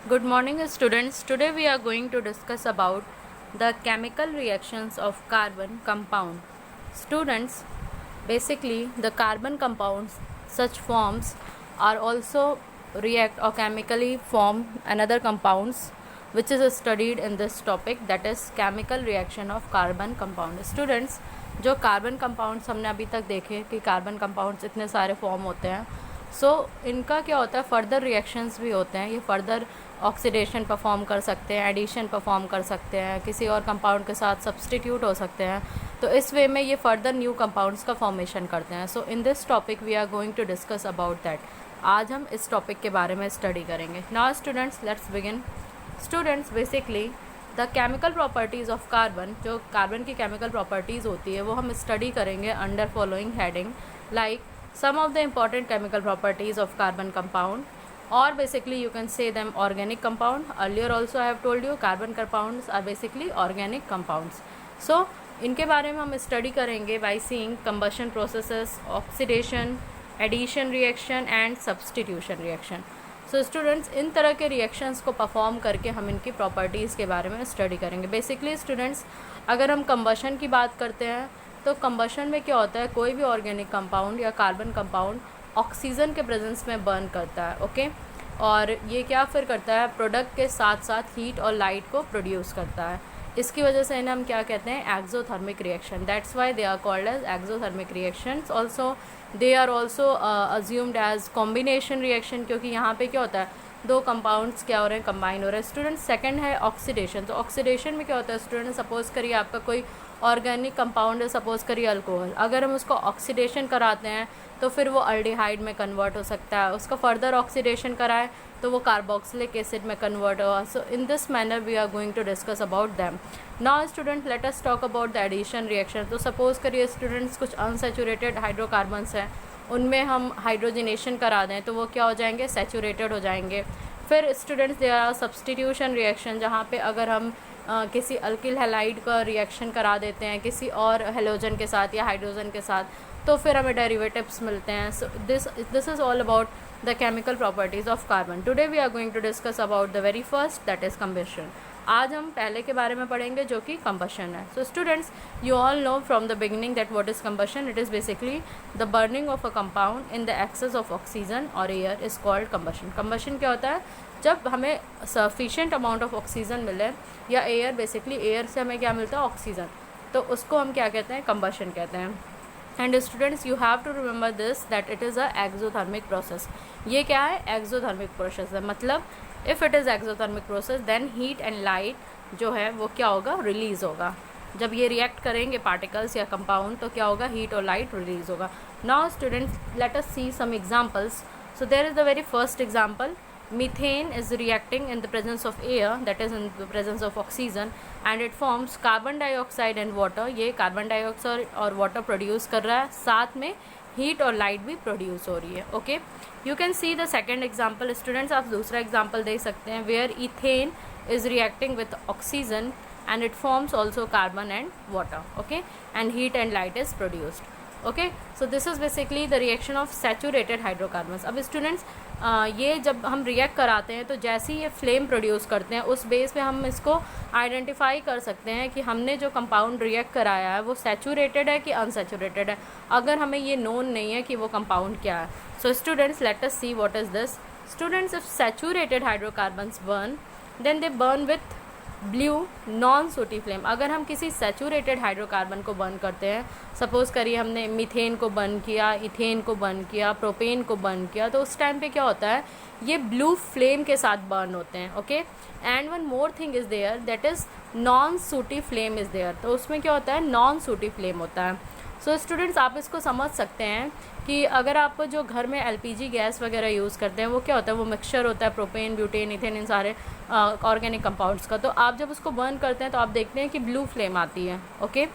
Good morning students. Today we are going to discuss about the chemical reactions of carbon compound. Students, basically the carbon compounds such forms are also react or chemically form another compounds which is studied in this topic, that is chemical reaction of carbon compound. Students, जो carbon compounds हमने अभी तक देखे कि carbon compounds इतने सारे form होते हैं, इनका क्या होता है, फर्दर रिएक्शंस भी होते हैं। ये फर्दर ऑक्सीडेशन परफॉर्म कर सकते हैं, एडिशन परफॉर्म कर सकते हैं, किसी और कंपाउंड के साथ सब्सटीट्यूट हो सकते हैं। तो इस वे में ये फर्दर न्यू कंपाउंड्स का फॉर्मेशन करते हैं। So in this topic we are going to discuss about that. आज हम इस टॉपिक के बारे में स्टडी करेंगे। Now students, let's begin. Students, basically the chemical properties of carbon, जो कार्बन की केमिकल प्रॉपर्टीज़ होती है वो हम स्टडी करेंगे under following heading, like some of the important chemical properties of carbon compound, or basically you can say them organic compound. Earlier also I have told you carbon compounds are basically organic compounds. So इनके बारे में हम study करेंगे by seeing combustion processes, oxidation, addition reaction and substitution reaction. So students, इन तरह के reactions को perform करके हम इनकी properties के बारे में स्टडी करेंगे। Basically students, अगर हम combustion की बात करते हैं तो कंबशन में क्या होता है, कोई भी ऑर्गेनिक कंपाउंड या कार्बन कंपाउंड ऑक्सीजन के प्रेजेंस में बर्न करता है, ओके। और ये क्या फिर करता है, प्रोडक्ट के साथ साथ हीट और लाइट को प्रोड्यूस करता है। इसकी वजह से इन्हें हम क्या कहते हैं, exothermic reaction. That's why they are called as exothermic reactions. Also they are also assumed as combination reaction, क्योंकि यहाँ पे क्या होता है, दो कंपाउंड्स क्या हो रहे हैं, कंबाइन हो रहे हैं। स्टूडेंट, सेकंड है ऑक्सीडेशन। तो ऑक्सीडेशन में क्या होता है स्टूडेंट, सपोज करिए आपका कोई ऑर्गेनिक कंपाउंड है, सपोज करिए अल्कोहल, अगर हम उसको ऑक्सीडेशन कराते हैं तो फिर वो अल्डिहाइड में कन्वर्ट हो सकता है। उसका फर्दर ऑक्सीडेशन कराएं तो वो कार्बोक्सिलिक एसिड में कन्वर्ट होगा। So in this manner we are going to discuss about them. Now student, let us talk about the addition reaction. तो सपोज करिए स्टूडेंट्स, कुछ अनसेचुरेटेड हाइड्रोकार्बन्स हैं, उनमें हम हाइड्रोजनेशन करा दें तो वो क्या हो जाएंगे, सेचुरेटेड हो जाएंगे। फिर students, there are substitution reaction, जहाँ पे अगर हम किसी अल्किल हैलाइड का रिएक्शन करा देते हैं किसी और हेलोजन के साथ या हाइड्रोजन के साथ, तो फिर हमें डेरिवेटिव्स मिलते हैं। So this is all about the chemical properties of carbon. Today we are going to discuss about the very first, that is combustion. आज हम पहले के बारे में पढ़ेंगे जो कि कम्बशन है। So students, you all know from the beginning that what is combustion. It is basically the burning of a compound in the excess of oxygen और air is called combustion. Combustion क्या होता है, जब हमें sufficient amount of oxygen मिले या air, basically air से हमें क्या मिलता है, ऑक्सीजन, तो उसको हम क्या कहते हैं, कम्बशन कहते हैं। And students, you have to remember this that it is a exothermic process. ये क्या है, एक्सोथर्मिक प्रोसेस है। मतलब if it is exothermic process then heat and light जो है वो क्या होगा, रिलीज़ होगा। जब ये रिएक्ट करेंगे पार्टिकल्स या कंपाउंड तो क्या होगा, हीट और लाइट रिलीज़ होगा। Now students, let us see some examples. So there is the very first example. Methane is reacting in the presence of air, that is in the presence of oxygen, and it forms carbon dioxide and water. ये carbon dioxide और water produce कर रहा है, साथ में heat और light भी produce हो रही है, okay. You can see the second example. Students, आप दूसरा एग्जाम्पल दे सकते हैं, where ethane is reacting with oxygen and it forms also carbon and water, okay, and heat and light is produced, okay. So this is basically the reaction of saturated hydrocarbons. अब students, ये जब हम react कराते हैं तो जैसे ही ये flame produce करते हैं उस बेस पे हम इसको आइडेंटिफाई कर सकते हैं कि हमने जो कंपाउंड रिएक्ट कराया है वो सैचुरेटेड है कि अनसैचुरेटेड है, अगर हमें ये नोन नहीं है कि वो कंपाउंड क्या है। So students, let us see what is this. Students, if saturated hydrocarbons burn then they burn with blue non sooty flame. अगर हम किसी सैचुरेटेड हाइड्रोकार्बन को बर्न करते हैं, सपोज़ करिए हमने मीथेन को बर्न किया, इथेन को बर्न किया, प्रोपेन को बर्न किया, तो उस टाइम पे क्या होता है, ये ब्लू फ्लेम के साथ बर्न होते हैं, okay. And one more thing is there, that is non sooty flame is there. तो उसमें क्या होता है, नॉन सूटी फ्लेम होता है। सो स्टूडेंट्स, आप इसको समझ सकते हैं कि अगर आप जो घर में एलपीजी गैस वगैरह यूज़ करते हैं वो क्या होता है, वो मिक्सचर होता है प्रोपेन, ब्यूटेन, इथेन, इन सारे ऑर्गेनिक कंपाउंड्स का। तो आप जब उसको बर्न करते हैं तो आप देखते हैं कि ब्लू फ्लेम आती है, okay.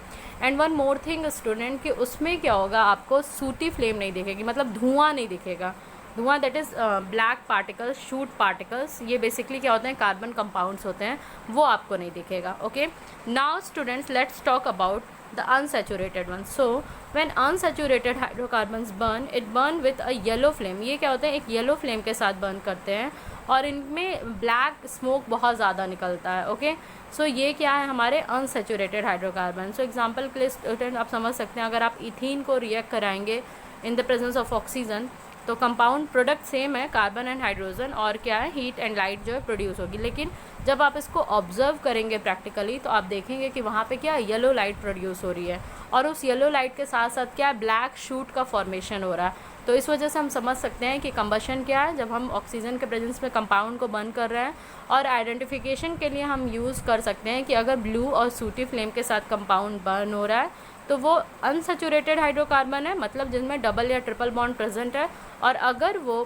And one more thing student, कि उसमें क्या होगा, आपको सूटी फ्लेम नहीं दिखेगी, मतलब धुआं नहीं दिखेगा। धुआं, that is black particles, shoot particles, ये बेसिकली क्या होते हैं, कार्बन कंपाउंड्स होते हैं, वो आपको नहीं दिखेगा, okay. Now students, let's talk about the unsaturated ones. So when unsaturated hydrocarbons burn, it burn with a yellow flame. ये क्या होते हैं, एक येलो फ्लेम के साथ बर्न करते हैं और इनमें ब्लैक स्मोक बहुत ज़्यादा निकलता है. ओके, सो ये क्या है, हमारे अनसेचुरेटेड हाइड्रोकार्बन. सो एग्जांपल के लिए स्टूडेंट आप समझ सकते हैं, अगर आप इथीन को रिएक्ट कराएंगे in the presence of oxygen, तो कंपाउंड प्रोडक्ट सेम है, कार्बन एंड हाइड्रोजन, और क्या है, हीट एंड लाइट जो है प्रोड्यूस होगी. लेकिन जब आप इसको ऑब्जर्व करेंगे प्रैक्टिकली, तो आप देखेंगे कि वहाँ पे क्या है, येलो लाइट प्रोड्यूस हो रही है, और उस येलो लाइट के साथ साथ क्या है, ब्लैक शूट का फॉर्मेशन हो रहा है. तो इस वजह से हम समझ सकते हैं कि कंबशन क्या है, जब हम ऑक्सीजन के प्रेजेंस में कंपाउंड को बर्न कर रहे हैं. और आइडेंटिफिकेशन के लिए हम यूज़ कर सकते हैं कि अगर ब्लू और सूटी फ्लेम के साथ कंपाउंड बर्न हो रहा है, तो वो अनसेचुरेटेड हाइड्रोकार्बन है, मतलब जिसमें डबल या ट्रिपल बॉन्ड प्रेजेंट है. और अगर वो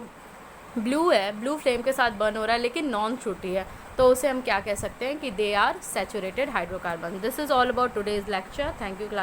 ब्लू है, ब्लू फ्लेम के साथ बर्न हो रहा है लेकिन नॉन शूटी है, तो उसे हम क्या कह सकते हैं कि they are saturated hydrocarbon. This is all about today's lecture. Thank you class.